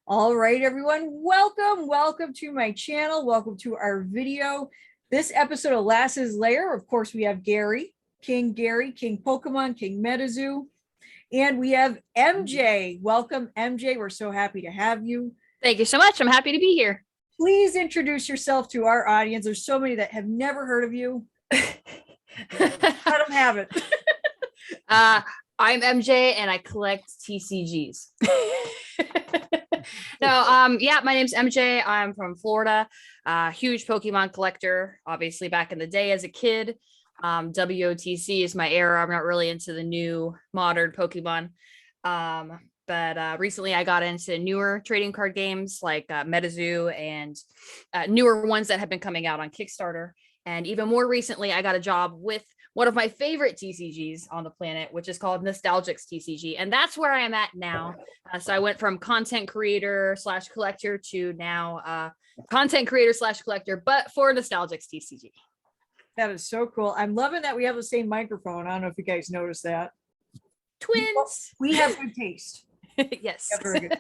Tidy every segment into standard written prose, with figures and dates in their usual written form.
All right, everyone, welcome to my channel. Welcome to our video. This episode of Lass's Lair, of course, we have Gary, King Pokemon, King Metazoo, and we have MJ. Welcome, MJ. We're so happy to have you. Thank you so much. I'm happy to be here. Please introduce yourself to our audience. There's so many that have never heard of you. Let them have it. I'm MJ and I collect TCGs. Yeah, my name's MJ. I'm from Florida. Huge Pokemon collector, obviously back in the day as a kid. WOTC is my era. I'm not really into the new modern Pokemon. But recently I got into newer trading card games like Metazoo and newer ones that have been coming out on Kickstarter. And even more recently, I got a job with one of my favorite TCGs on the planet, which is called Nostalgix TCG. And that's where I am at now. So I went from content creator / collector to now content creator / collector, but for Nostalgix TCG. That is so cool. I'm loving that we have the same microphone. I don't know if you guys noticed that. Twins. We have good taste. Yes. Yeah, very good.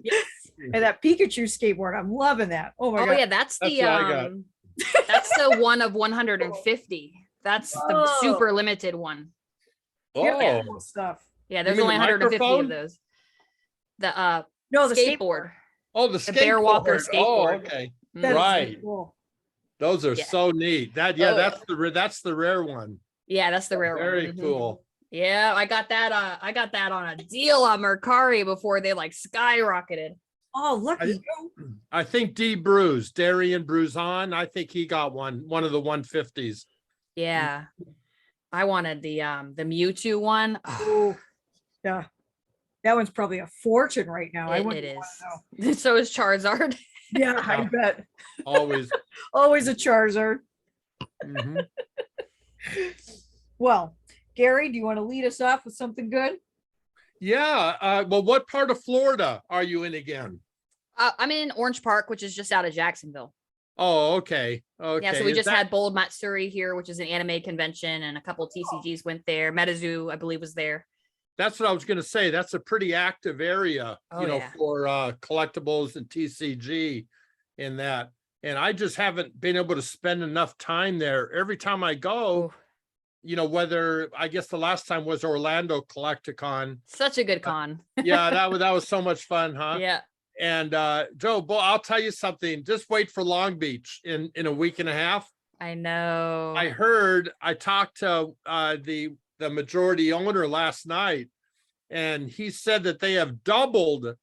Yes. And that Pikachu skateboard, I'm loving that. Oh my god. Yeah, that's the that's the one of 150. That's the super limited one. Oh, stuff. Yeah, there's only 150 of those. The no, the skateboard. Oh, the skateboard. Bear Walker skateboard. Oh, okay. Right. Cool. Those are so neat. That's the rare one. Yeah, that's the rare one. Very cool. Yeah, I got that on a deal on Mercari before they like skyrocketed. Oh, lucky. I think Darian Bruzon, I think he got one of the 150s. Yeah. I wanted the Mewtwo one. Oh, yeah. That one's probably a fortune right now. It is. So is Charizard. Yeah, I bet. Always. Always a Charizard. Mm-hmm. Well, Gary, do you want to lead us off with something good? Yeah. Well, what part of Florida are you in again? I'm in Orange Park, which is just out of Jacksonville. Oh, okay. Yeah, so we just had Bold Matsuri here, which is an anime convention, and a couple TCGs went there. Metazoo, I believe, was there. That's what I was going to say. That's a pretty active area, for collectibles and TCG in that. And I just haven't been able to spend enough time there. Every time I go, whether I guess the last time was Orlando Collecticon. Such a good con. Yeah, that was so much fun, huh? Yeah. And Joe, I'll tell you something. Just wait for Long Beach in a week and a half. I know. I talked to the majority owner last night, and he said that they have doubled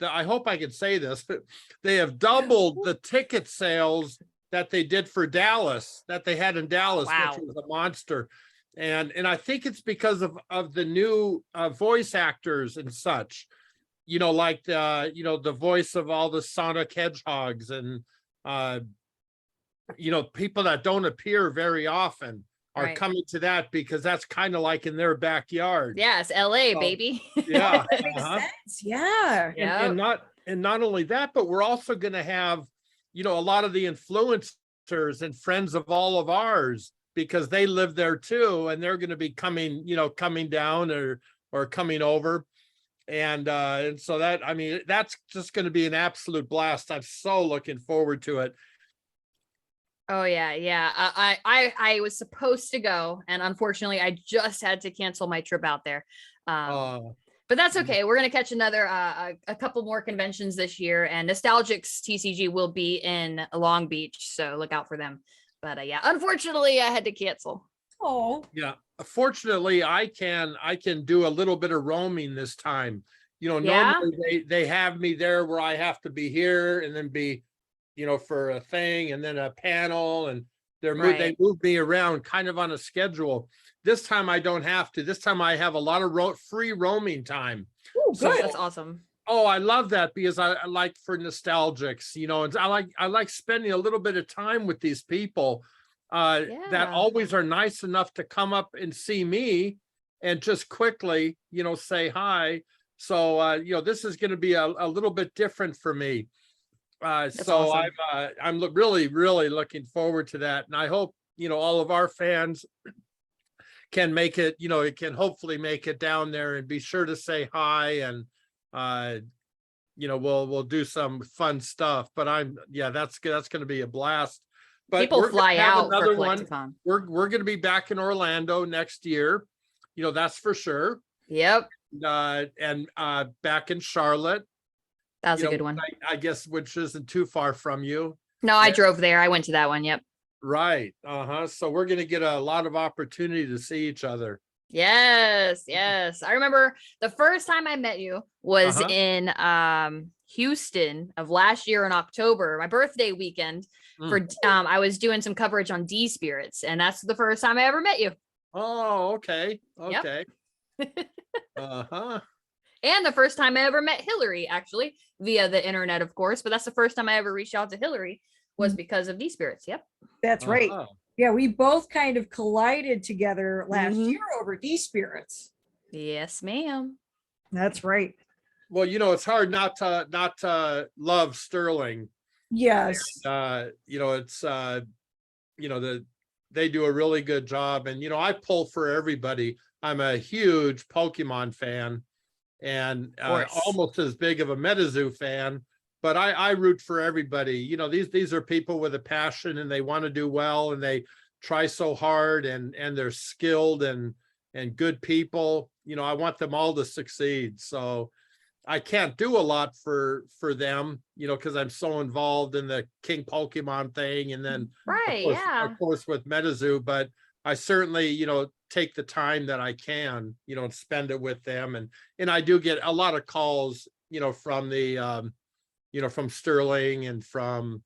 I hope I can say this, but they have doubled the ticket sales that they did for Dallas, that they had in Dallas, wow. Which was a monster. And I think it's because of the new voice actors and such, like the voice of all the Sonic Hedgehogs and people that don't appear very often are coming to that because that's kind of like in their backyard. Yeah, it's LA, baby. Yeah. That makes sense. Yeah. And not only that, but we're also going to have, a lot of the influencers and friends of all of ours, because they live there too, and they're going to be coming down or coming over. And so that's just going to be an absolute blast. I'm so looking forward to it. Oh yeah. I was supposed to go, and unfortunately I just had to cancel my trip out there. But that's okay. We're gonna catch another a couple more conventions this year, and Nostalgix TCG will be in Long Beach, so look out for them. But yeah, unfortunately I had to cancel. Oh yeah. Fortunately, I can do a little bit of roaming this time. Normally they have me there where I have to be here and then be for a thing and then a panel, and they move me around kind of on a schedule. This time I don't have to. This time I have a lot of free roaming time. Ooh, so that's awesome. Oh, I love that because I like for Nostalgix, and I like spending a little bit of time with these people that always are nice enough to come up and see me and just quickly, say hi. So this is going to be a little bit different for me. So awesome. I'm really, really looking forward to that. And I hope, all of our fans can make it, it can hopefully make it down there, and be sure to say hi and we'll do some fun stuff. But that's going to be a blast. But people we're fly gonna have out another for one. Collecticon. We're going to be back in Orlando next year. That's for sure. Yep. And back in Charlotte. That was a good one. I guess, which isn't too far from you. No, I drove there. I went to that one. Yep. Right. So we're going to get a lot of opportunity to see each other. Yes. I remember the first time I met you was in Houston of last year in October, my birthday weekend. For I was doing some coverage on D Spirits, and that's the first time I ever met you. Oh, okay. Yep. And the first time I ever met Hillary, actually, via the internet, of course. But that's the first time I ever reached out to Hillary was because of D Spirits. Yep. That's right. Yeah, we both kind of collided together last year over D Spirits. Yes, ma'am. That's right. Well, it's hard not to love Sterling. Yes. It's they do a really good job, and I pull for everybody. I'm a huge Pokemon fan, and almost as big of a MetaZoo fan. But I root for everybody. These are people with a passion, and they want to do well, and they try so hard, and they're skilled and good people. I want them all to succeed. So I can't do a lot for them, because I'm so involved in the King Pokemon thing, and then of course with MetaZoo. But I certainly, take the time that I can, and spend it with them, and I do get a lot of calls, from the from Sterling and from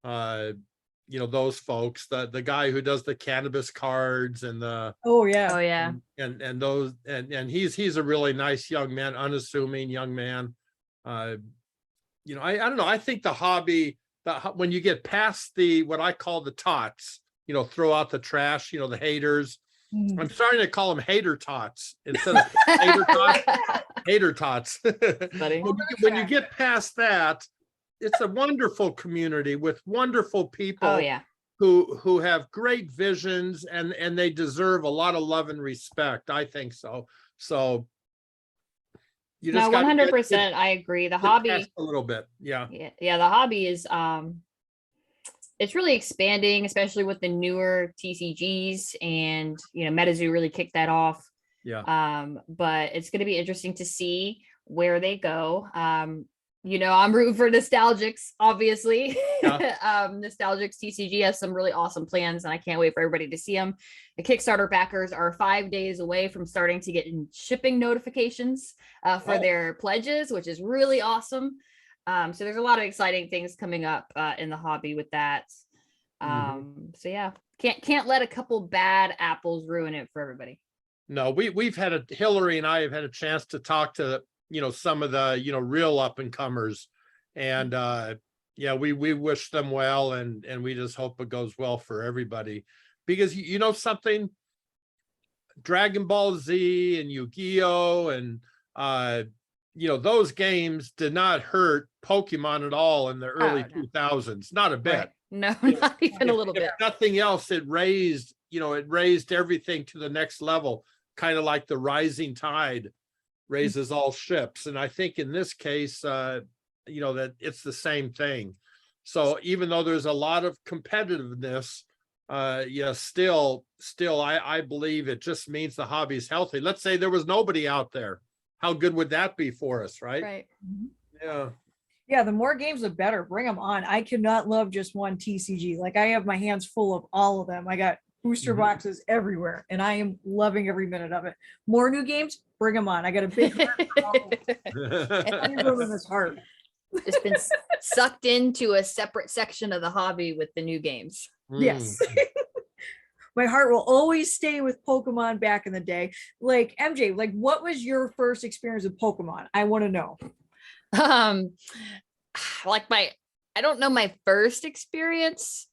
those folks, the guy who does the cannabis cards and the and those and he's a really nice young man, unassuming young man. I don't know, I think the hobby, when you get past what I call the tots, throw out the trash, the haters. I'm starting to call them hater tots instead of hater tots. Hater tots. When you get past that, it's a wonderful community with wonderful people who have great visions, and they deserve a lot of love and respect. I think so. So you just 100%. I agree. The hobby a little bit. Yeah. The hobby is it's really expanding, especially with the newer TCGs, and MetaZoo really kicked that off. But it's going to be interesting to see where they go. I'm rooting for Nostalgix, obviously. Nostalgix TCG has some really awesome plans, and I can't wait for everybody to see them. The Kickstarter backers are 5 days away from starting to get shipping notifications for their pledges, which is really awesome. So there's a lot of exciting things coming up in the hobby with that. So yeah, can't let a couple bad apples ruin it for everybody. No, we've had Hillary and I have had a chance to talk to some of the real up and comers, and we wish them well, and we just hope it goes well for everybody, because something, Dragon Ball Z and Yu-Gi-Oh and those games did not hurt Pokemon at all in the early 2000s, not a bit. Right. No, not even a little bit. If nothing else, it raised everything to the next level, kind of like the rising tide raises all ships. And I think in this case, that it's the same thing. So even though there's a lot of competitiveness, still I believe it just means the hobby is healthy. Let's say there was nobody out there. How good would that be for us, right? Right. Yeah, the more games, the better. Bring them on. I cannot love just one TCG. Like, I have my hands full of all of them. I got booster boxes everywhere, and I am loving every minute of it. More new games, bring them on. I got a big heart in this heart. Just been sucked into a separate section of the hobby with the new games. Yes. My heart will always stay with Pokemon back in the day. Like, MJ, what was your first experience with Pokemon? I want to know. I don't know my first experience.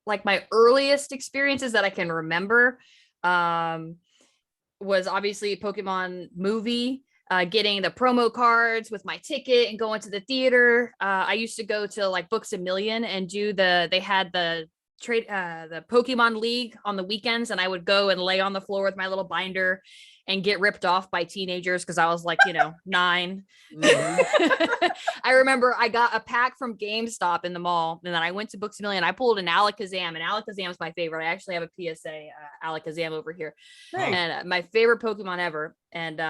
Like, my earliest experiences that I can remember was obviously Pokemon movie, getting the promo cards with my ticket and going to the theater. I used to go to Books A Million and they had the Pokemon League on the weekends, and I would go and lay on the floor with my little binder and get ripped off by teenagers because I was like, 9. Mhm. I remember I got a pack from GameStop in the mall, and then I went to Books A Million. I pulled an Alakazam, and Alakazam is my favorite. I actually have a PSA Alakazam over here, Nice. and my favorite Pokemon ever. And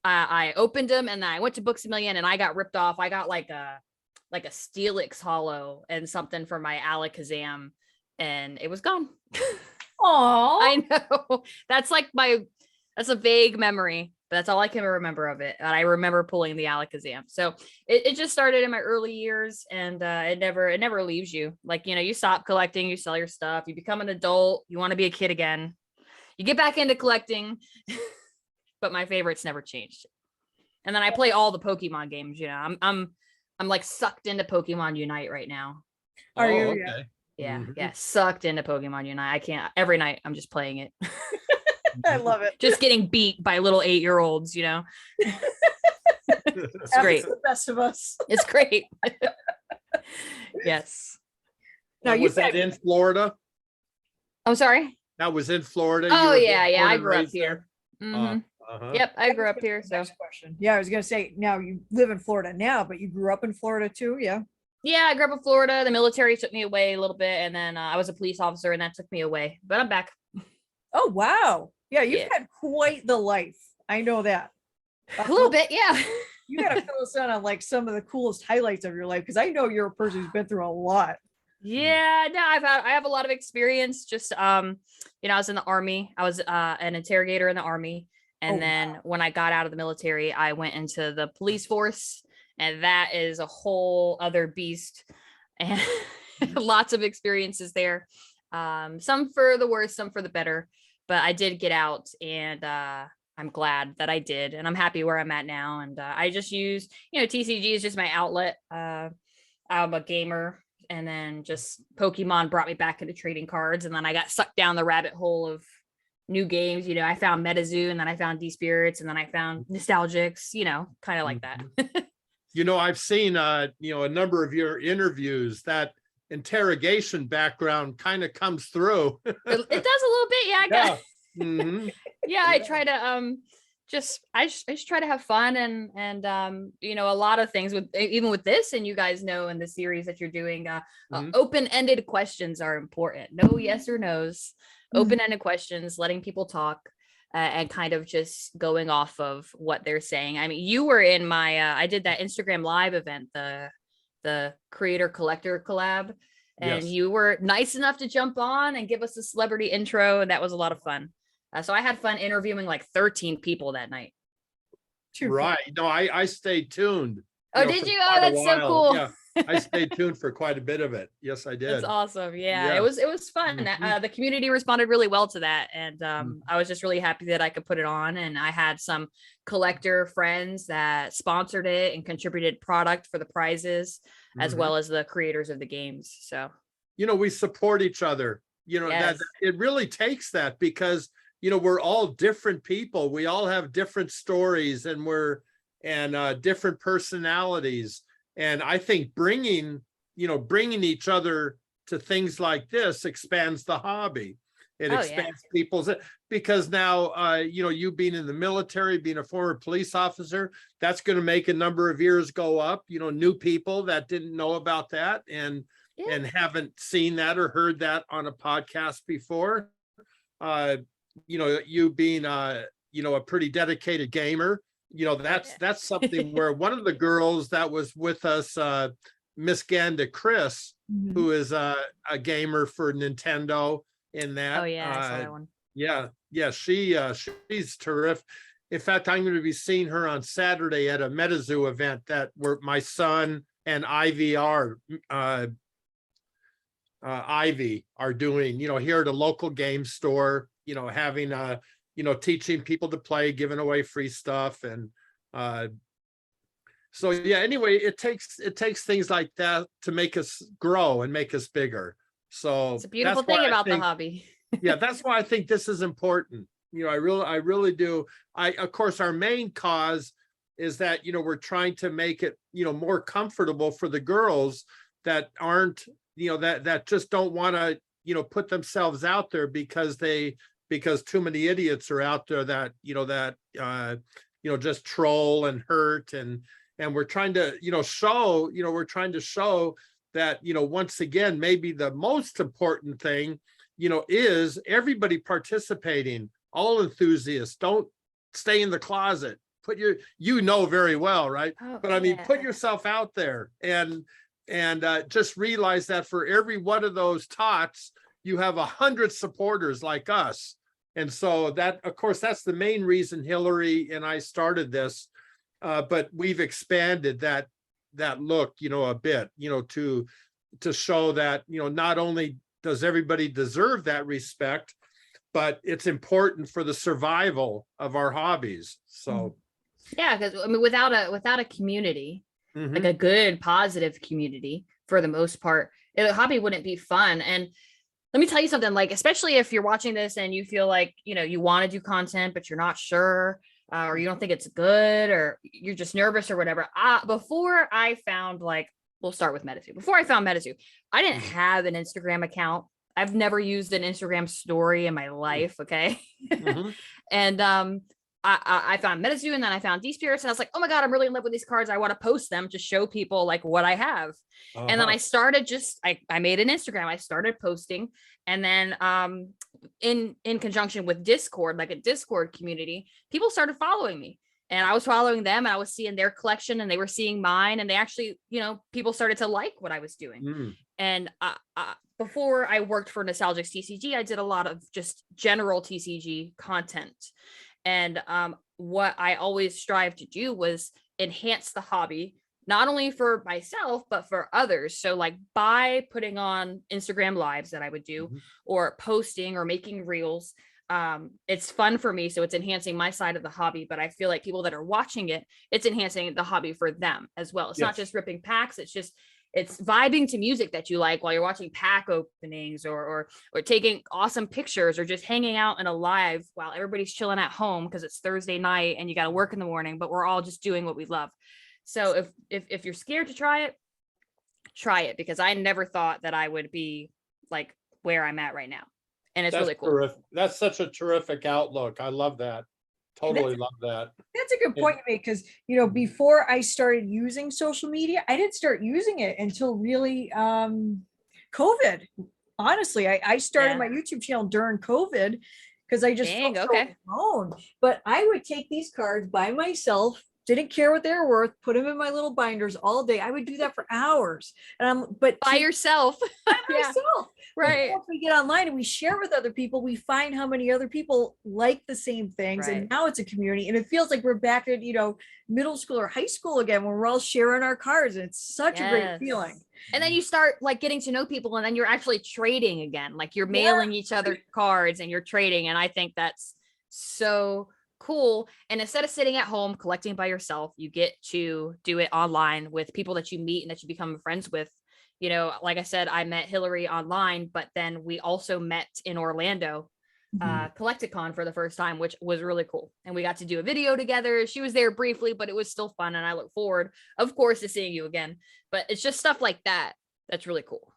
I opened them, and then I went to Books A Million, and I got ripped off. I got like a Steelix Hollow and something for my Alakazam, and it was gone. Aw. I know. That's a vague memory, but that's all I can remember of it. And I remember pulling the Alakazam. So it just started in my early years, and it never leaves you. Like, you stop collecting, you sell your stuff, you become an adult, you want to be a kid again. You get back into collecting, but my favorites never changed. And then I play all the Pokemon games, I'm like sucked into Pokemon Unite right now. Are you? Oh, Yeah. okay. Yeah, Mhm. yeah, sucked into Pokemon Unite. I can't, every night I'm just playing it. I love it. Just getting beat by little 8-year-olds, It's That's great. the best of us. It's great. Yes. Now, Was that in Florida? I'm sorry. That was in Florida. You Oh were yeah, born I and grew up raised here. there? Mhm. Uh-huh. Yep, I That grew was up gonna here. be the So next question. Yeah, I was gonna say, now you live in Florida now, but you grew up in Florida too. Yeah. yeah, I grew up in Florida. The military took me away a little bit, and then I was a police officer, and that took me away. But I'm back. Oh wow. Yeah, you've Yeah. had quite the life. I know that. A little bit, yeah. You gotta fill us in on like some of the coolest highlights of your life, because I know you're a person who's been through a lot. Yeah, no, I have a lot of experience. Just I was in the Army. I was an interrogator in the Army, and Oh, then when I got out of the military, I went into the police force, and that is a whole other beast. And lots of experiences there. Some for the worse, some for the better. But I did get out, and I'm glad that I did, and I'm happy where I'm at now. And I just use, TCG is just my outlet. I'm a gamer. And then just Pokemon brought me back into trading cards. And then I got sucked down the rabbit hole of new games. I found MetaZoo, and then I found D-Spirits, and then I found Nostalgix, kind of like that. I've seen, a number of your interviews. That interrogation background kind of comes through. It does a little bit. Yeah. I got, Mhm. yeah, I try to, I just try to have fun, and a lot of things even with this, and you guys know in the series that you're doing, Mhm. open-ended questions are important. No yes or no's, Mhm. open-ended questions, letting people talk, and kind of just going off of what they're saying. I mean, you were in my I did that Instagram live event, the creator collector collab, and Yes. you were nice enough to jump on and give us a celebrity intro, and that was a lot of fun. So I had fun interviewing like 13 people that night. Right. No, I stayed tuned. Oh, did for you? quite Oh, a that's so while. cool. Yeah, I stayed tuned for quite a bit of it. Yes, I did. That's awesome. Yeah, Yeah. it was fun. Mhm. The community responded really well to that, and Mhm. I was just really happy that I could put it on. And I had some collector friends that sponsored it and contributed product for the prizes, as Mhm. well as the creators of the games. So We support each other. That yes. it really takes that, because we're all different people. We all have different stories, and different personalities. And I think bringing each other to things like this expands the hobby. It Oh, yeah. expands people's, because now, you being in the military, being a former police officer, that's going to make a number of years go up. New people that didn't know about that and haven't seen that or heard that on a podcast before. You being a pretty dedicated gamer, that's something where one of the girls that was with us, Miss Ganda Chris, Mhm. who is a gamer for Nintendo in that. Oh yeah, I saw that one. Yeah, she's terrific. In fact, I'm going to be seeing her on Saturday at a MetaZoo event that where my son and IVR Ivy are doing, here at a local game store, having teaching people to play, giving away free stuff. And so yeah, anyway, it takes things like that to make us grow and make us bigger. So It's a beautiful that's why thing I about the think- hobby. yeah, that's why I think this is important. I really do. Of course, our main cause is that, we're trying to make it, more comfortable for the girls that aren't, that just don't want to, put themselves out there because they because too many idiots are out there that, just troll and hurt. And we're trying to, show that, once again, maybe the most important thing, is everybody participating, all enthusiasts. Don't stay in the closet. Put your, very well, right? Oh, But I mean, yeah. put yourself out there and just realize that for every one of those tots, you have 100 supporters like us. And so that, of course, that's the main reason Hillary and I started this. But we've expanded that look, a bit, to show that, not only does everybody deserve that respect, but it's important for the survival of our hobbies. So yeah, because I mean, without a community, like a good positive community, for the most part, the hobby wouldn't be fun. And let me tell you something, like, especially if you're watching this and you feel like, you want to do content, but you're not sure, or you don't think it's good, or you're just nervous or whatever. Before I found, like, we'll start with MetaZoo. Before I found MetaZoo, I didn't have an Instagram account. I've never used an Instagram story in my life. Okay. And I found MetaZoo, and then I found D-Spirits, and I was like, oh my God, I'm really in love with these cards. I want to post them to show people like what I have. And then I started I made an Instagram. I started posting, and then in conjunction with Discord, like a Discord community, people started following me, and I was following them, and I was seeing their collection, and they were seeing mine, and they actually, people started to like what I was doing. And before I worked for Nostalgix TCG, I did a lot of just general TCG content. And what I always strive to do was enhance the hobby, not only for myself, but for others. So like by putting on Instagram lives that I would do, or posting or making reels, it's fun for me. So it's enhancing my side of the hobby, but I feel like people that are watching it, it's enhancing the hobby for them as well. It's not just ripping packs. It's vibing to music that you like while you're watching pack openings, or taking awesome pictures, or just hanging out in a live while everybody's chilling at home because it's Thursday night and you got to work in the morning, but we're all just doing what we love. So if you're scared to try it, because I never thought that I would be like where I'm at right now. And it's really cool. Terrific. That's such a terrific outlook. I love that. Totally love that. That's a good point to make, because before I started using social media, I didn't start using it until really COVID. Honestly, I started my YouTube channel during COVID because I just felt so alone. But I would take these cards by myself, didn't care what they were worth, put them in my little binders all day. I would do that for hours. But by yourself. By myself. Right. Once we get online and we share with other people, we find how many other people like the same things. And now it's a community, and it feels like we're back at, middle school or high school again, when we're all sharing our cards. And it's such a great feeling. And then you start like getting to know people, and then you're actually trading again. Like you're mailing each other cards and you're trading. And I think that's so cool. And instead of sitting at home collecting by yourself, you get to do it online with people that you meet and that you become friends with. Like I said, I met Hillary online, but then we also met in Orlando, Collecticon for the first time, which was really cool. And we got to do a video together. She was there briefly, but it was still fun. And I look forward, of course, to seeing you again. But it's just stuff like that that's really cool.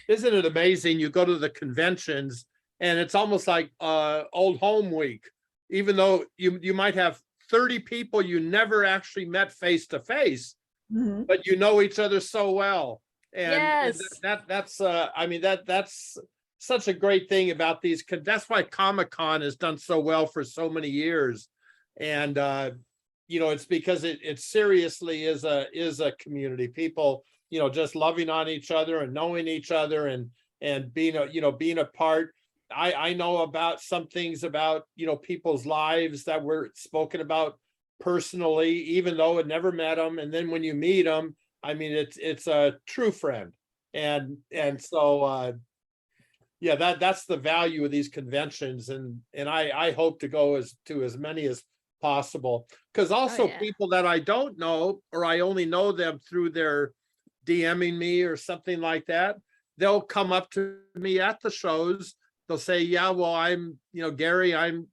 Isn't it amazing? You go to the conventions and it's almost like old home week, even though you might have 30 people you never actually met face to face, but you know each other so well. And that's that's such a great thing about these. That's why Comic-Con has done so well for so many years. And it's because it seriously is a community. People, just loving on each other and knowing each other and being a part. I know about some things about people's lives that were spoken about personally, even though I never met them. And then when you meet them, I mean, it's a true friend. And so that's the value of these conventions. And I hope to go to as many as possible, because also people that I don't know, or I only know them through their DMing me or something like that, they'll come up to me at the shows. They'll say, yeah, well, I'm, Gary, I'm,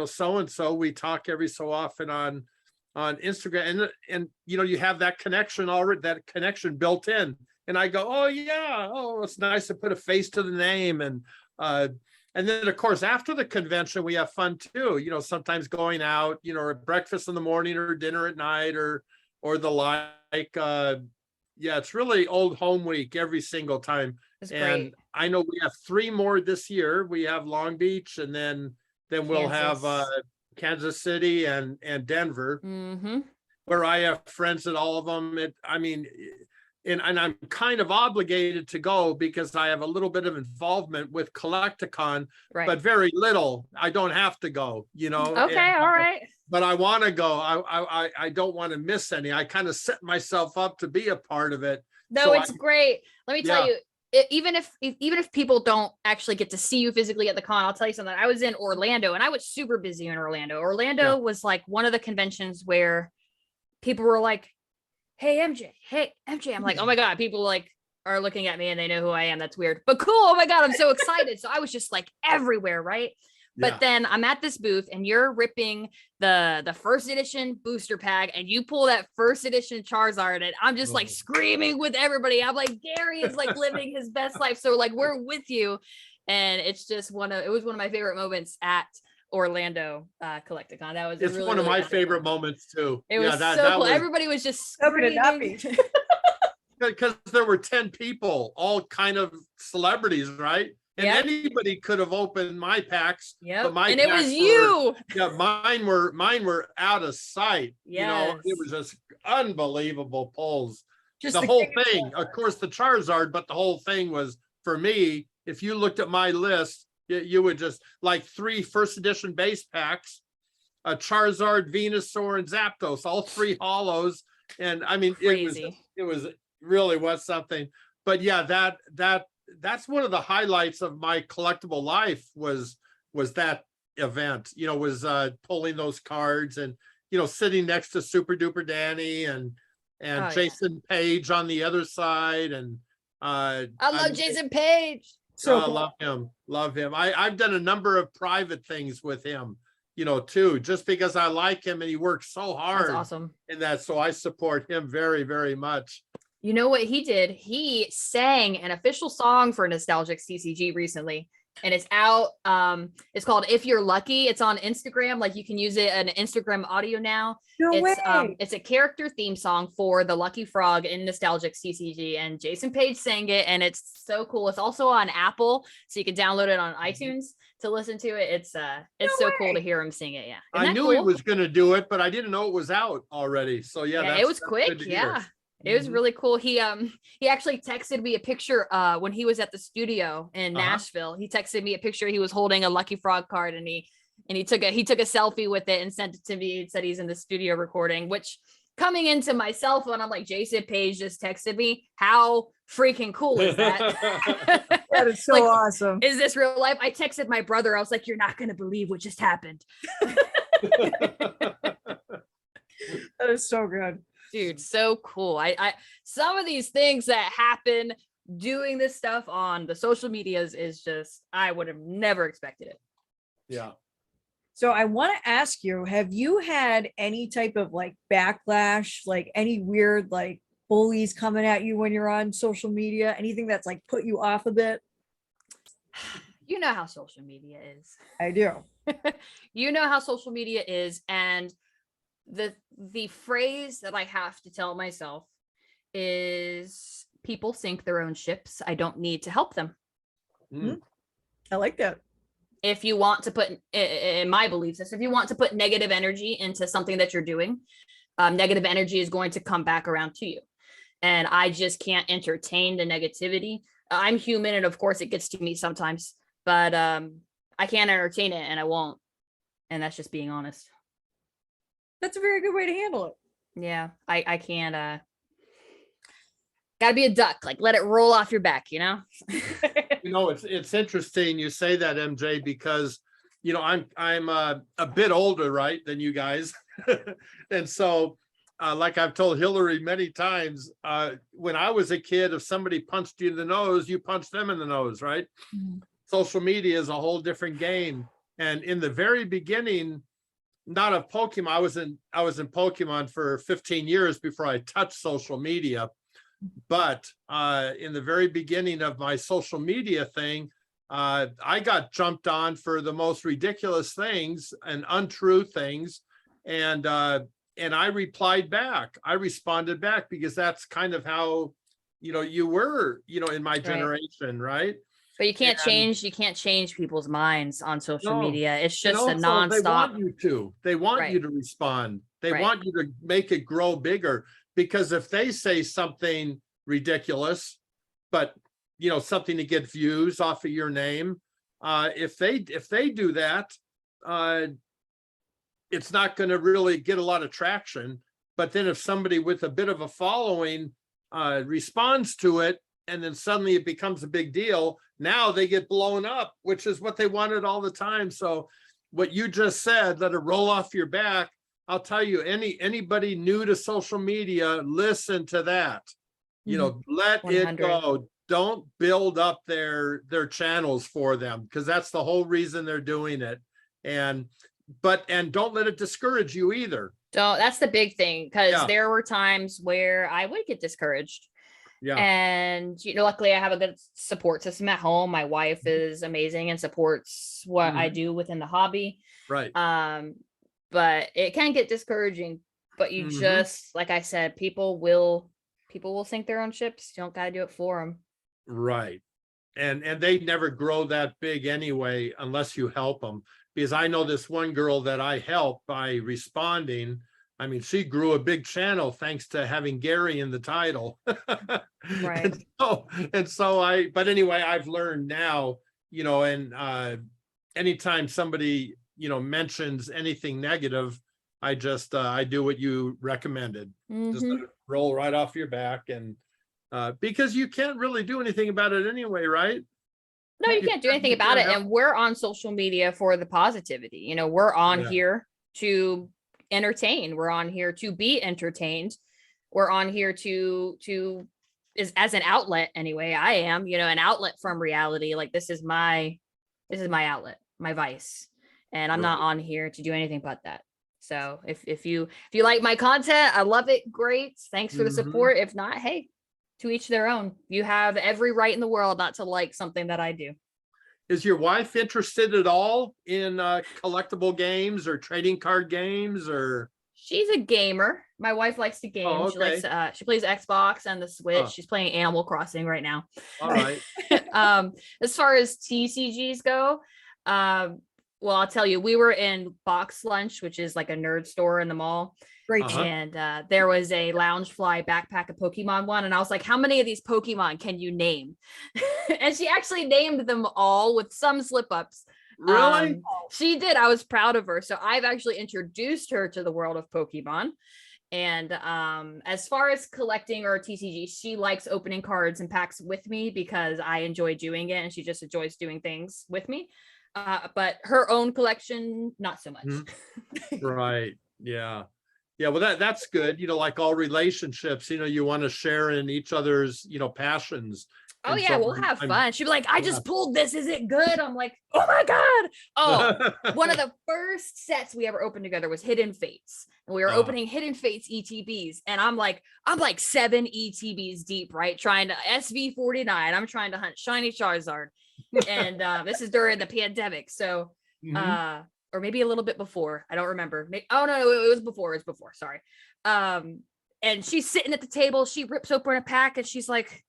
so-and-so. We talk every so often on Instagram, and you have that connection already, that connection built in. And I go, oh yeah, it's nice to put a face to the name. And And then of course, after the convention, we have fun too, you know, sometimes going out, you know, or breakfast in the morning or dinner at night or the like. Yeah, it's really old home week every single time. It's And great. I know we have 3 more this year. We have Long Beach, and then we'll have Kansas. Kansas City and Denver, Mm-hmm. where I have friends at all of them. I mean, and I'm kind of obligated to go because I have a little bit of involvement with Collecticon, Right. but very little. I don't have to go, you know. Okay. And, All right. but I want to go. I don't want to miss any. I kind of set myself up to be a part of it. No, So it's great. Let me tell Yeah. you, even if people don't actually get to see you physically at the con, I'll tell you something. I was in Orlando and I was super busy in Orlando. Orlando was like one of the conventions where people were like, hey MJ. I'm like, oh my God, people like are looking at me and they know who I am. That's weird, but cool. Oh my God, I'm so excited. So I was just like everywhere, right? But then I'm at this booth and you're ripping the first edition booster pack and you pull that first edition Charizard and I'm just like screaming with everybody. I'm like, Gary is like living his best life. So like we're with you. And it's just it was one of my favorite moments at Orlando Collecticon. That was It's really, one of really my fun. favorite moments too. It was so cool. Everybody was just How could it not be? screaming. Because there were 10 people, all kind of celebrities, right? And Yep. anybody could have opened my packs. Yep. But my And it was packs you. Yeah, mine were out of sight. You know, it Yes. was just unbelievable pulls. Just The whole thing, of course, the Charizard, but the whole thing was, for me, if you looked at my list, you would just like 3 first edition base packs, a Charizard, Venusaur, and Zapdos, all 3 hollows. And I mean, Crazy. it was really was something. But yeah, that's one of the highlights of my collectible life was that event, you know, was pulling those cards and, you know, sitting next to Super Duper Danny and Jason Page on the other side. And I love Jason Page. So I cool. love him. I've done a number of private things with him, you know, too, just because I like him and he works so hard. That's awesome. In that, so I support him very, very much. You know what he did? He sang an official song for Nostalgix TCG recently, and it's out. It's called "If You're Lucky." It's on Instagram. Like you can use it an Instagram audio now. No way. It's a character theme song for the Lucky Frog in Nostalgix TCG, and Jason Page sang it, and it's so cool. It's also on Apple, so you can download it on iTunes to listen to it. It's so cool to hear him sing it. Yeah, I knew he was going to do it, but I didn't know it was out already. So yeah, it was quick. Yeah. It was really cool. He actually texted me a picture when he was at the studio in Nashville. He texted me a picture. He was holding a Lucky Frog card and he took a selfie with it and sent it to me. It said he's in the studio recording, which coming into my cell phone, I'm like, Jason Page just texted me. How freaking cool is that? That is so like, awesome. Is this real life? I texted my brother. I was like, you're not going to believe what just happened. That is so good. Dude, so cool. I some of these things that happen doing this stuff on the social medias is just, I would have never expected it. Yeah. So I want to ask you, have you had any type of like backlash, like any weird like bullies coming at you when you're on social media? Anything that's like put you off a bit? You know how social media is. I do. You know how social media is, and the phrase that I have to tell myself is people sink their own ships. I don't need to help them. I like that. If you want to put, in my beliefs, if you want to put negative energy into something that you're doing, negative energy is going to come back around to you. And I just can't entertain the negativity. I'm human, and of course it gets to me sometimes, but I can't entertain it, and I won't. And that's just being honest. That's a very good way to handle it. Yeah, I can't. Gotta be a duck. Like, let it roll off your back, you know. You know, it's interesting you say that, MJ, because you know I'm a bit older, right, than you guys, and so like I've told Hillary many times, when I was a kid, if somebody punched you in the nose, you punched them in the nose, right? Mm-hmm. Social media is a whole different game, and in the very beginning, not of Pokemon, I was in Pokemon for 15 years before I touched social media. But in the very beginning of my social media thing, I got jumped on for the most ridiculous things and untrue things. And I replied back. I responded back because that's kind of how, you were, in my generation, right? But you can't change people's minds on social media. It's just a so nonstop. They want you to. They want you to respond. They want you to make it grow bigger, because if they say something ridiculous, but something to get views off of your name, if they do that, it's not going to really get a lot of traction. But then if somebody with a bit of a following responds to it, and then suddenly it becomes a big deal, now they get blown up, which is what they wanted all the time. So what you just said, let it roll off your back. I'll tell you, anybody new to social media, listen to that. Let 100. It go. Don't build up their channels for them, because that's the whole reason they're doing it. And don't let it discourage you either. That's the big thing, because there were times where I would get discouraged. Yeah. And luckily I have a good support system at home. My wife is amazing and supports what I do within the hobby. Right. But it can get discouraging. But you just, like I said, people will sink their own ships. You don't gotta do it for them. Right. And they never grow that big anyway unless you help them. Because I know this one girl that I helped by responding. I mean, she grew a big channel thanks to having Gary in the title. Right. But anyway, I've learned now, and anytime somebody, mentions anything negative, I just, I do what you recommended. Just let it roll right off your back. And because you can't really do anything about it anyway, right? No, you can't do anything about it. And we're on social media for the positivity. We're on here to entertain. We're on here to be entertained. We're on here to as an outlet anyway. I am, an outlet from reality. Like this is my outlet, my vice. And I'm not on here to do anything but that. So if you like my content, I love it. Great. Thanks for the support. If not, hey, to each their own. You have every right in the world not to like something that I do. Is your wife interested at all in collectible games or trading card games, or? She's a gamer. My wife likes to game. Oh, okay. She plays Xbox and the Switch. She's playing Animal Crossing right now. All right. As far as TCGs go, well, I'll tell you, we were in Box Lunch, which is like a nerd store in the mall. Great. And there was a Loungefly backpack, a Pokemon one. And I was like, how many of these Pokemon can you name? And she actually named them all with some slip ups. Really? She did. I was proud of her. So I've actually introduced her to the world of Pokemon. And as far as collecting or TCG, she likes opening cards and packs with me because I enjoy doing it. And she just enjoys doing things with me. But her own collection, not so much. Right. Yeah. Yeah. Well, that's good. Like all relationships, you want to share in each other's, passions. Oh, yeah, we'll have fun. She'd be like, I just pulled this. Is it good? I'm like, oh my God. Oh, one of the first sets we ever opened together was Hidden Fates. And we were opening Hidden Fates ETBs. And I'm like 7 ETBs deep, right? Trying to SV49. I'm trying to hunt Shiny Charizard. And this is during the pandemic. So, or maybe a little bit before. I don't remember. Oh, no, it was before. Sorry. And she's sitting at the table. She rips open a pack and she's like,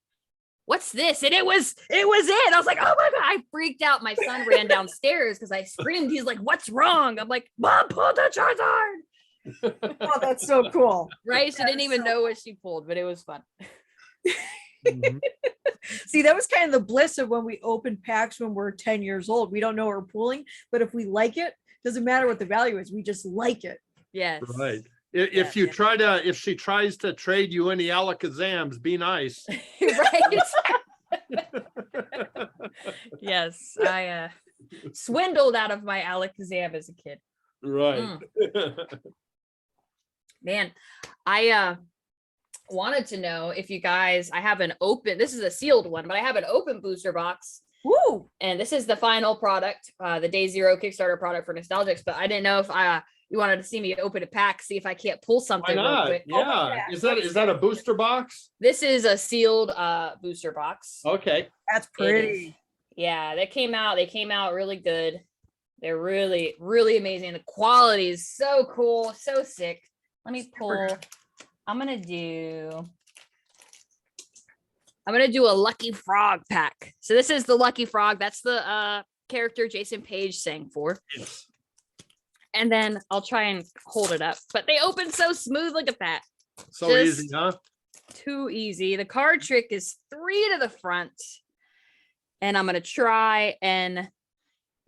what's this? And it was it. I was like, oh my God, I freaked out. My son ran downstairs because I screamed. He's like, what's wrong? I'm like, Mom pulled the Charizard. Oh, that's so cool. Right? She didn't even know what she pulled, but it was fun. See, that was kind of the bliss of when we opened packs when we're 10 years old. We don't know what we're pulling, but if we like it, doesn't matter what the value is. We just like it. Yes. Right. If she tries to trade you any Alakazams, be nice. Right. Yes. I swindled out of my Alakazam as a kid. Right. Man, I wanted to know if you guys, I have an open, this is a sealed one, but I have an open booster box. Woo! And this is the final product, the Day Zero Kickstarter product for Nostalgix, but I didn't know if you wanted to see me open a pack, see if I can't pull something. Why not? Real quick. Yeah. Is that a booster box? This is a sealed booster box. Okay. That's pretty. Yeah, they came out really good. They're really, really amazing. The quality is so cool, so sick. Let me pull. I'm gonna do a Lucky Frog pack. So this is the Lucky Frog. That's the character Jason Page sang for. Yes. And then I'll try and hold it up. But they open so smooth. Look at that. So Just easy, huh? too easy. The card trick is 3 to the front. And I'm gonna try and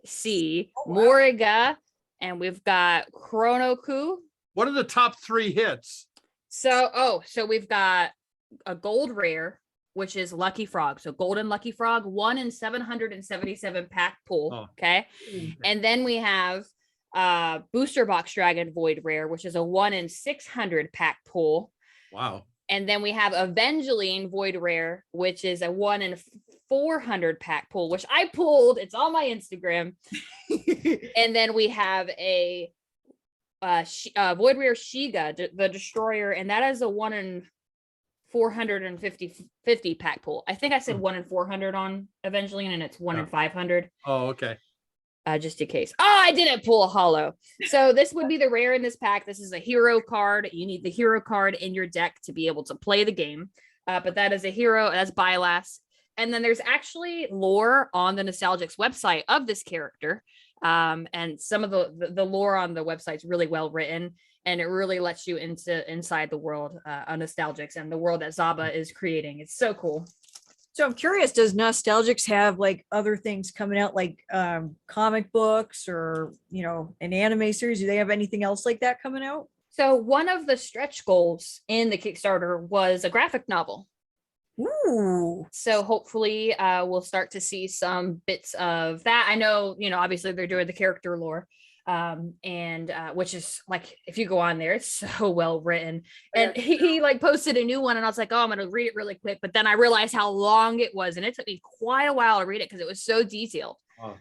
see Moriga, and we've got Chronoku. What are the top 3 hits? So we've got a gold rare, which is Lucky Frog. So golden Lucky Frog, 1 in 777 pack pull. Oh. Okay. And then we have Booster Box Dragon Void rare, which is a 1 in 600 pack pull. Wow. And then we have Evangeline Void rare, which is a 1 in 400 pack pull, which I pulled. It's on my Instagram. And then we have a Void rare Shiga, the Destroyer, and that is a 1 in 450 pack pull. I think I said 1 in 400 on Evangeline, and it's 1 in 500. Oh, okay. Just in case. Oh, I didn't pull a holo. So this would be the rare in this pack. This is a hero card. You need the hero card in your deck to be able to play the game. But that is a hero. That's Bylass. And then there's actually lore on the Nostalgix website of this character. And some of the lore on the website is really well written, and it really lets you inside the world of Nostalgix and the world that Zaba is creating. It's so cool. So I'm curious, does Nostalgix have like other things coming out, like comic books or, you know, an anime series? Do they have anything else like that coming out? So one of the stretch goals in the Kickstarter was a graphic novel. Ooh. So hopefully we'll start to see some bits of that. I know, you know, obviously they're doing the character lore, and which is like, if you go on there, it's so well written. And he like posted a new one, and I was like, oh, I'm gonna read it really quick. But then I realized how long it was, and it took me quite a while to read it because it was so detailed. Oh.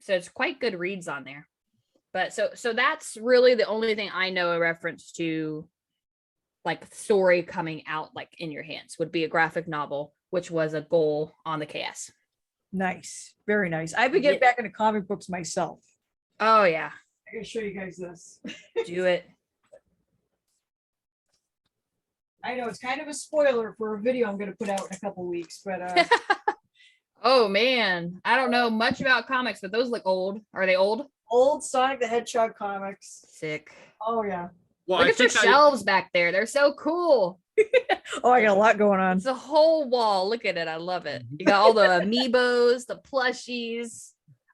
So it's quite good reads on there. But so that's really the only thing I know in reference to like story coming out like in your hands would be a graphic novel, which was a goal on the KS. Nice. Very nice. I've been getting back into comic books myself. Oh yeah. I gotta show you guys this. Do it. I know it's kind of a spoiler for a video I'm gonna put out in a couple weeks, but oh man, I don't know much about comics, but those look old. Are they old? Old Sonic the Hedgehog comics. Sick. Oh yeah. Well, Look at your shelves back there. They're so cool. Oh, I got a lot going on. It's a whole wall. Look at it. I love it. You got all the amiibos, the plushies,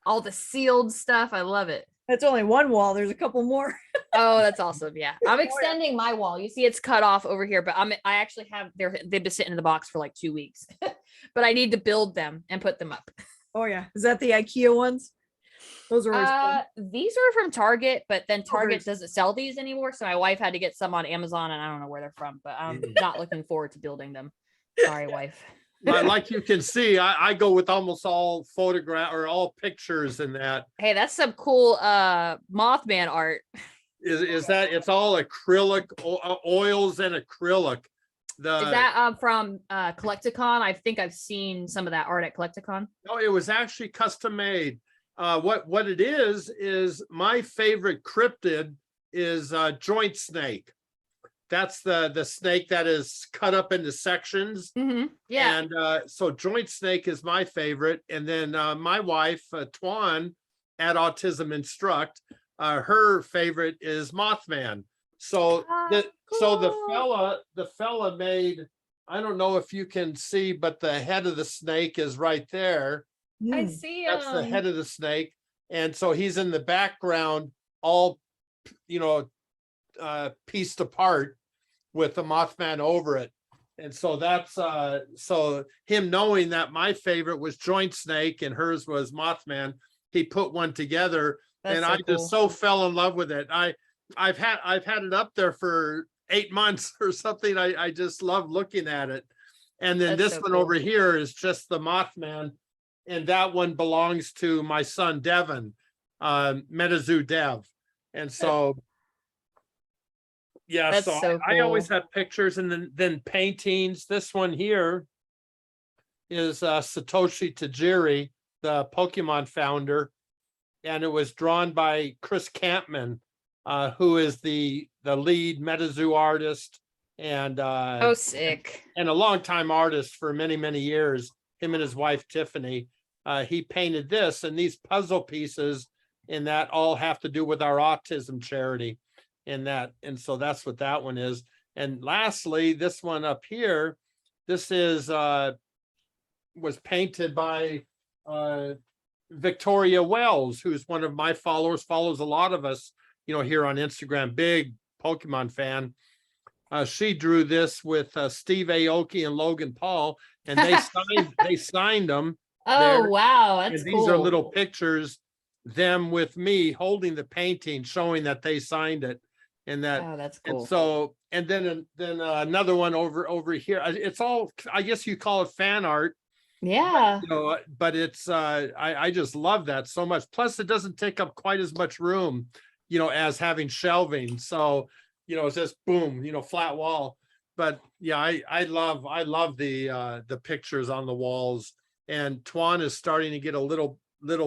all the sealed stuff. I love it. That's only one wall. There's a couple more. Oh, that's awesome. Yeah. I'm extending my wall. You see it's cut off over here, but I actually have they've been sitting in the box for like 2 weeks. But I need to build them and put them up. Oh yeah. Is that the IKEA ones? Those are always fun. These are from Target, but then Target doesn't sell these anymore. So my wife had to get some on Amazon, and I don't know where they're from, but I'm not looking forward to building them. Sorry, wife. Like you can see, I go with almost all photograph or all pictures in that. Hey, that's some cool Mothman art. Is that it's all acrylic oils and acrylic. Is that from Collecticon? I think I've seen some of that art at Collecticon. No, it was actually custom made. What it is my favorite cryptid is joint snake. That's the snake that is cut up into sections. Mm-hmm. Yeah. And so joint snake is my favorite. And then my wife, Twan, at Autism Instruct, her favorite is Mothman. So the fella made, I don't know if you can see, but the head of the snake is right there. I see. That's the head of the snake. And so he's in the background, all, pieced apart with the Mothman over it. And so that's, so him knowing that my favorite was joint snake and hers was Mothman, he put one together. That's and so I cool. just so fell in love with it. I've had it up there for 8 months or something. I just love looking at it. And then That's this so one cool. over here is just the Mothman. And that one belongs to my son, Devin, Metazoo Dev. And so, yeah, That's so so I always cool. have pictures and then paintings. This one here is Satoshi Tajiri, the Pokemon founder, and it was drawn by Chris Campman, who is the lead MetaZoo artist and Oh, sick. and a longtime artist for many, many years. Him and his wife Tiffany. He painted this, and these puzzle pieces in that all have to do with our autism charity. And so that's what that one is. And lastly, this one up here, this is was painted by Victoria Wells, who's one of my followers, follows a lot of us, here on Instagram, big Pokemon fan. She drew this with Steve Aoki and Logan Paul, and they signed them. Oh, wow, that's and cool. These are little pictures, them with me holding the painting, showing that they signed it. And that, oh, that's cool. And so, and then another one over here. It's all, I guess you call it fan art. Yeah. But it's I just love that so much. Plus, it doesn't take up quite as much room, as having shelving. So, it's just boom, flat wall. But yeah, I love the pictures on the walls. And Tuan is starting to get a little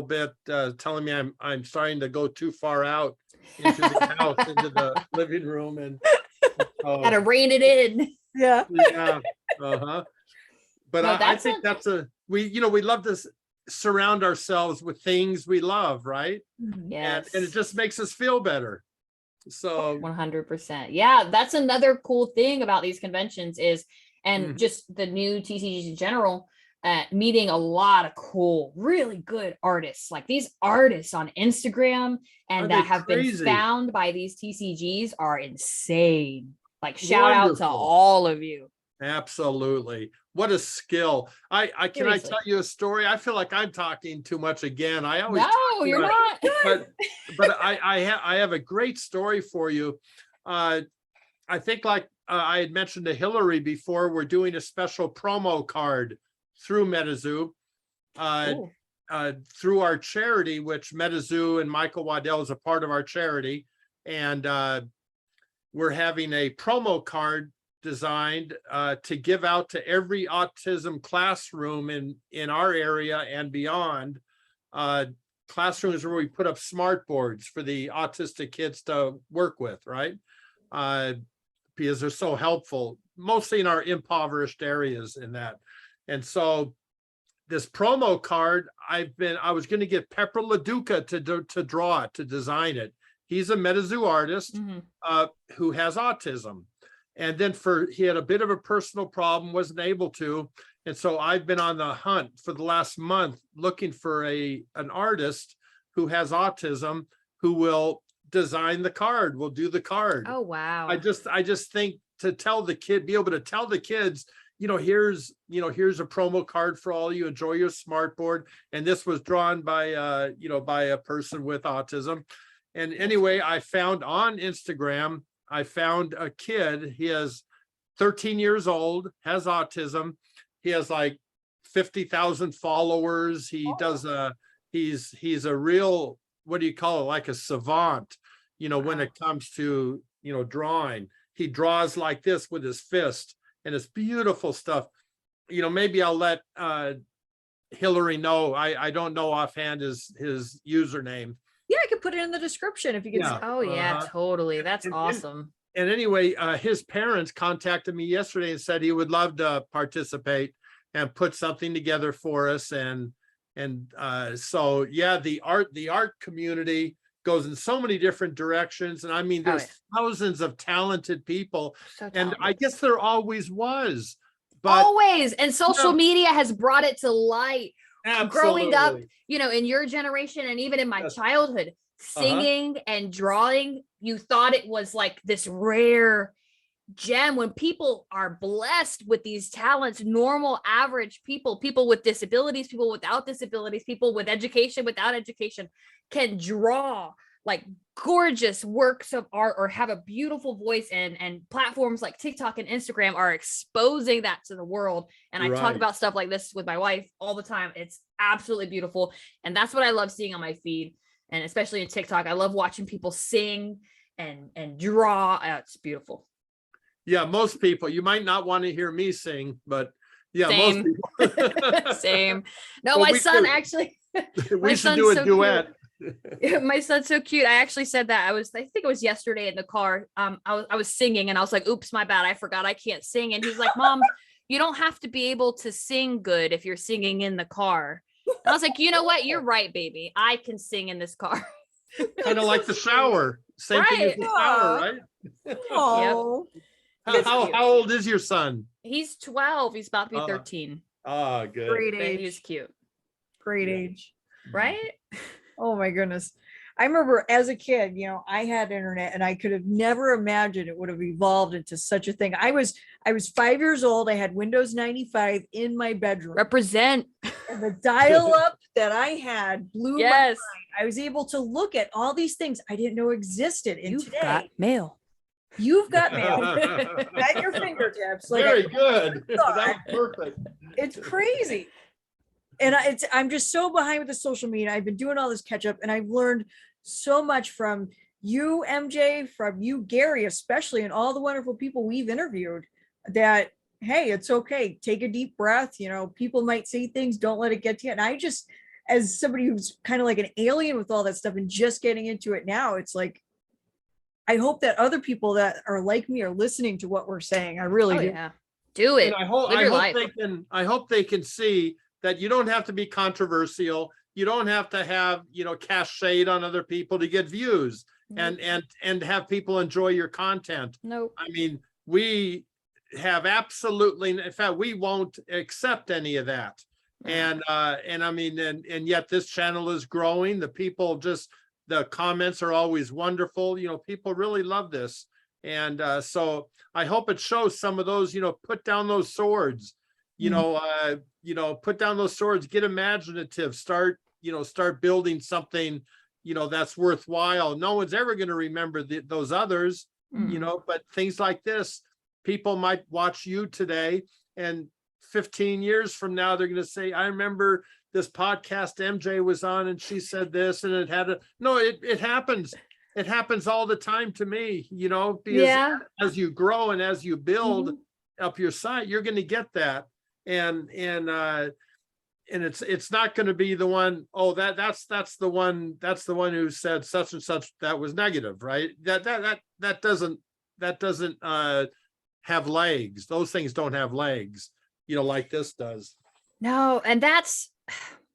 bit telling me I'm starting to go too far out into the house, into the living room, and gotta rein it in. Yeah. Yeah. Uh-huh. But no, I think we love to surround ourselves with things we love, right? Yes. And it just makes us feel better. So 100%. Yeah, that's another cool thing about these conventions is, and just the new TCGs in general, meeting a lot of cool, really good artists, like these artists on Instagram and that have been found by these TCGs are insane. Like shout out to all of you. Absolutely. What a skill. I can I tell you a story? I feel like I'm talking too much again. I always No, you're not. But I have a great story for you. I think like I had mentioned to Hillary before, we're doing a special promo card through MetaZoo, through our charity, which MetaZoo and Michael Waddell is a part of our charity. And we're having a promo card designed to give out to every autism classroom in our area and beyond. Classrooms where we put up smart boards for the autistic kids to work with, right? Because they're so helpful, mostly in our impoverished areas in that. And so this promo card, I was going to get Pepper LaDuca to draw it, to design it. He's a MetaZoo artist who has autism. And then he had a bit of a personal problem, wasn't able to. And so I've been on the hunt for the last month looking for an artist who has autism who will design the card, will do the card. Oh, wow. I just think to be able to tell the kids, here's a promo card for all you, enjoy your smart board. And this was drawn by by a person with autism. And anyway, I found on Instagram, I found a kid. He is 13 years old, has autism. He has like 50,000 followers. He does he's a real, what do you call it? Like a savant, when it comes to, drawing. He draws like this with his fist, and it's beautiful stuff. Maybe I'll let Hillary know. I don't know offhand his username. Yeah, I could put it in the description if you can. Yeah. Oh yeah, totally. That's awesome. And anyway, his parents contacted me yesterday and said he would love to participate and put something together for us. And so yeah, the art community goes in so many different directions. And I mean, there's thousands of talented people, and I guess there always was. But always, and social media has brought it to light. Absolutely. Growing up, in your generation and even in my childhood, singing and drawing, you thought it was like this rare gem. When people are blessed with these talents, normal, average people with disabilities, people without disabilities, people with education, without education, can draw like gorgeous works of art or have a beautiful voice, and platforms like TikTok and Instagram are exposing that to the world. And I talk about stuff like this with my wife all the time. It's absolutely beautiful. And that's what I love seeing on my feed. And especially in TikTok, I love watching people sing and draw. It's beautiful. Yeah, most people, you might not want to hear me sing, but Yeah, Same. most people. Same. No, Well, my we son should- actually. We My should son's do a so duet. My son's so cute. I actually said that. I think it was yesterday in the car. I was singing and I was like, oops, my bad. I forgot I can't sing. And he's like, Mom, you don't have to be able to sing good if you're singing in the car. And I was like, you know what? You're right, baby. I can sing in this car. Kind of like the shower. Same thing as the shower, right? Oh, How old is your son? He's 12. He's about to be 13. Good. great But age. he's cute, Great Yeah. age. right? Oh my goodness. I remember as a kid, I had internet and I could have never imagined it would have evolved into such a thing. I was 5 years old. I had Windows 95 in my bedroom. Represent. And the dial-up that I had blew my Yes. mind. I was able to look at all these things I didn't know existed. And You've today, got mail. you've got mail at your fingertips. Like Very good. thought. That's perfect. it's crazy. And I'm just so behind with the social media. I've been doing all this catch up and I've learned so much from you, MJ, from you, Gary, especially, and all the wonderful people we've interviewed that, hey, it's okay. Take a deep breath. People might say things, don't let it get to you. And I just, as somebody who's kind of like an alien with all that stuff and just getting into it now, it's like, I hope that other people that are like me are listening to what we're saying. I really do. Yeah. Do it. And I hope Live your life. I hope they can see that you don't have to be controversial. You don't have to have, cast shade on other people to get views and have people enjoy your content. Nope. I mean, we have absolutely, in fact, we won't accept any of that. And I mean, and yet this channel is growing. The comments are always wonderful. People really love this. And so I hope it shows some of those, put down those swords, put down those swords, get imaginative, start building something, that's worthwhile. No one's ever going to remember those others, but things like this, people might watch you today and 15 years from now, they're going to say, I remember this podcast MJ was on and she said this and it happens. It happens all the time to me, because as you grow and as you build up your site, you're going to get that. And it's not going to be the one, that's the one who said such and such that was negative, right? That doesn't have legs. Those things don't have legs, like this does. No, and that's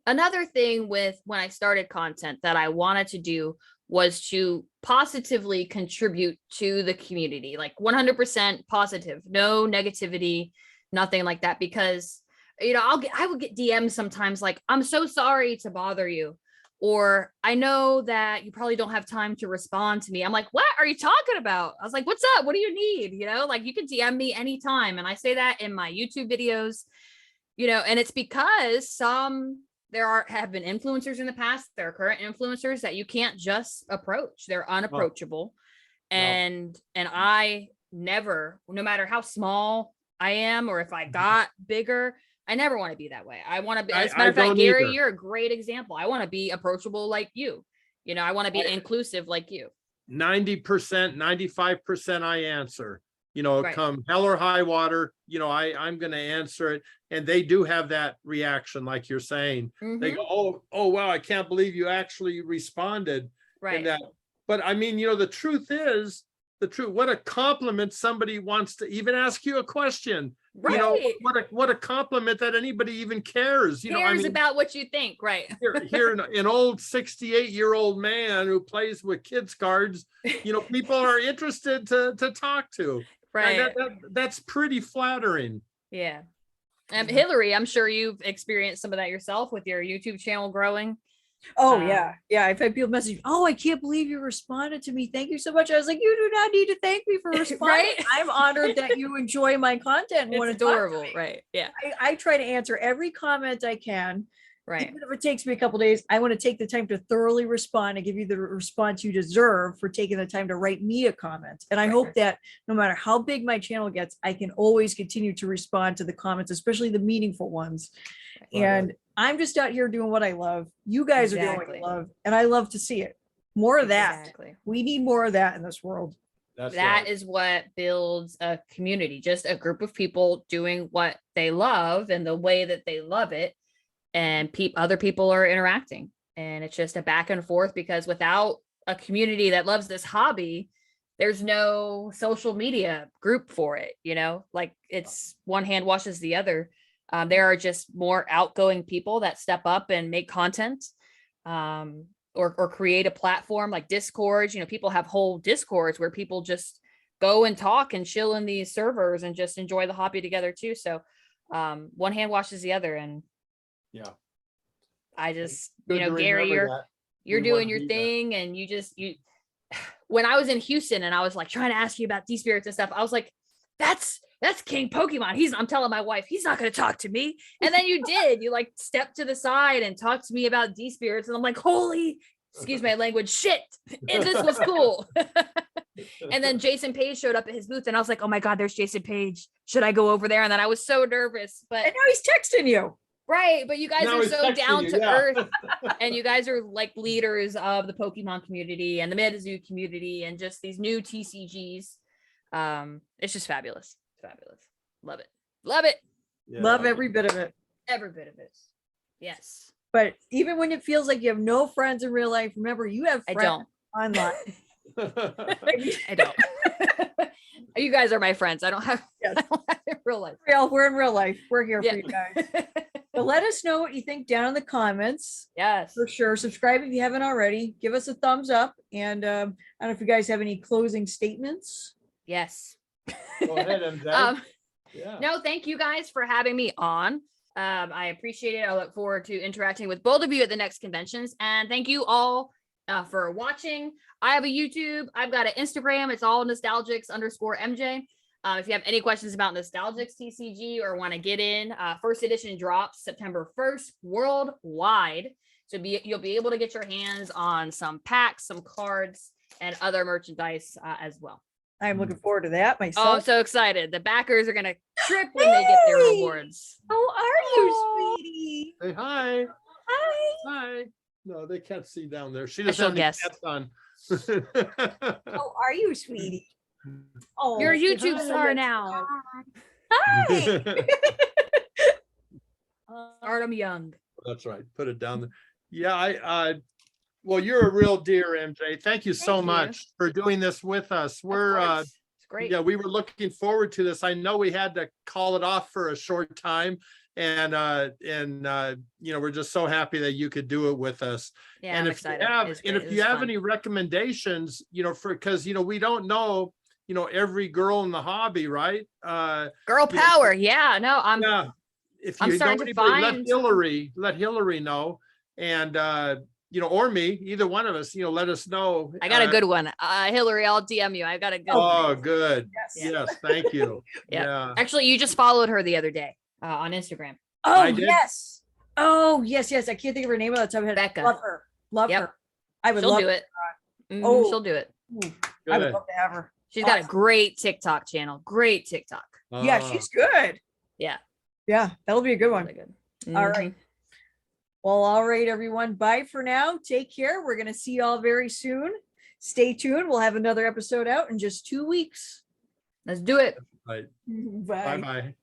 another thing with when I started content that I wanted to do was to positively contribute to the community, like 100% positive, no negativity, nothing like that. Because, I would get DMs sometimes like, I'm so sorry to bother you. Or I know that you probably don't have time to respond to me. I'm like, what are you talking about? I was like, what's up? What do you need? Like you can DM me anytime. And I say that in my YouTube videos, and it's because have been influencers in the past. There are current influencers that you can't just approach. They're unapproachable. And I never, no matter how small I am, or if I got bigger, I never want to be that way. I want to be, as a matter of fact, Gary, you're a great example. I want to be approachable like you. I want to be inclusive like you. 90%, 95% I answer. Right. Come hell or high water, I'm going to answer it. And they do have that reaction, like you're saying. They go, oh, wow, I can't believe you actually responded. Right. But I mean, the truth is, what a compliment somebody wants to even ask you a question. Right. What a compliment that anybody even cares. Cares about what you think, right? Here an old 68-year-old man who plays with kids cards, people are interested to talk to. Right. That's pretty flattering. Yeah. Hillary, I'm sure you've experienced some of that yourself with your YouTube channel growing. Oh yeah. I've had people message, oh, I can't believe you responded to me. Thank you so much. I was like, you do not need to thank me for responding. Right? I'm honored that you enjoy my content. It's adorable, right? Yeah. I try to answer every comment I can. Right. Even if it takes me a couple days, I want to take the time to thoroughly respond and give you the response you deserve for taking the time to write me a comment. And I hope that no matter how big my channel gets, I can always continue to respond to the comments, especially the meaningful ones. Right. And I'm just out here doing what I love. You guys are doing what you love, and I love to see it. More of that. We need more of that in this world. That's that right. is what builds a community, just a group of people doing what they love and the way that they love it. And other people are interacting. And it's just a back and forth, because without a community that loves this hobby, there's no social media group for it, like it's one hand washes the other. There are just more outgoing people that step up and make content, or create a platform like Discord. People have whole Discords where people just go and talk and chill in these servers and just enjoy the hobby together too. So one hand washes the other. And yeah, I just, good to Gary, remember that. you're We wanna doing your be that. thing, and when I was in Houston and I was like trying to ask you about D-spirits and stuff, I was like, that's King Pokemon. I'm telling my wife, he's not going to talk to me. And then you did, you like stepped to the side and talked to me about D-spirits. And I'm like, holy, excuse my language, shit. And this was cool. And then Jason Page showed up at his booth and I was like, oh my God, there's Jason Page. Should I go over there? And then I was so nervous, but And now he's texting you. right. But you guys Now are he's so texting down you, to yeah. earth, and you guys are like leaders of the Pokemon community and the Metazoo community and just these new TCGs. It's just fabulous. Fabulous. Love it. Love it. Yeah. Love every bit of it. Every bit of it. Yes. But even when it feels like you have no friends in real life, remember you have I friends don't. online. I don't. You guys are my friends. I don't have, Yes. I don't have in real life. We're in real life. We're here Yeah. for you guys. But let us know what you think down in the comments. Yes. For sure. Subscribe if you haven't already. Give us a thumbs up. And I don't know if you guys have any closing statements. Yes. Go ahead, MJ. Yeah. No, thank you guys for having me on. I appreciate it. I look forward to interacting with both of you at the next conventions. And thank you all for watching. I have a YouTube. I've got an Instagram. It's all Nostalgix_MJ. If you have any questions about Nostalgix TCG or want to get in, first edition drops September 1st worldwide. So you'll be able to get your hands on some packs, some cards, and other merchandise as well. I'm looking forward to that Oh, myself. I'm so excited. The backers are going to trip when they get their Hey! rewards. How are you, sweetie? Say hi. Hi. Hi. No, they can't see down there. She I doesn't shall have any guess. pants on. How are you, sweetie? Oh, You're a say YouTube hi. star now. Hi. Artem Young. That's right. Put it down there. Yeah, well, you're a real dear, MJ. Thank you so Thank you. much for doing this with us. We're It's great. yeah, we were looking forward to this. I know we had to call it off for a short time, and we're just so happy that you could do it with us. Yeah, And I'm if you excited. have, It's and great. if It you was have fun. any recommendations, because we don't know, every girl in the hobby, right? Girl you know, power. Yeah, no, Yeah. If I'm you know starting to anybody, find- let Hillary know, and or me, either one of us, let us know. I got a good one. Hillary, I'll DM you. I got a good Oh, one. good. Yes. Yes, thank you. Yeah. Yeah. Actually, you just followed her the other day on Instagram. Oh, I did? yes. Oh, yes, yes. I can't think of her name of the top of my head. Becca. Love her. Love Yep. her. I would She'll love do it. Oh. She'll do it. Ooh, I would Good. love to have her. She's got a Awesome. great TikTok channel. Great TikTok. Yeah, Ah. she's good. Yeah. Yeah, that'll be a good one. Really good. All right. Well, all right, everyone. Bye for now. Take care. We're going to see you all very soon. Stay tuned. We'll have another episode out in just 2 weeks. Let's do it. Right. Bye. Bye-bye.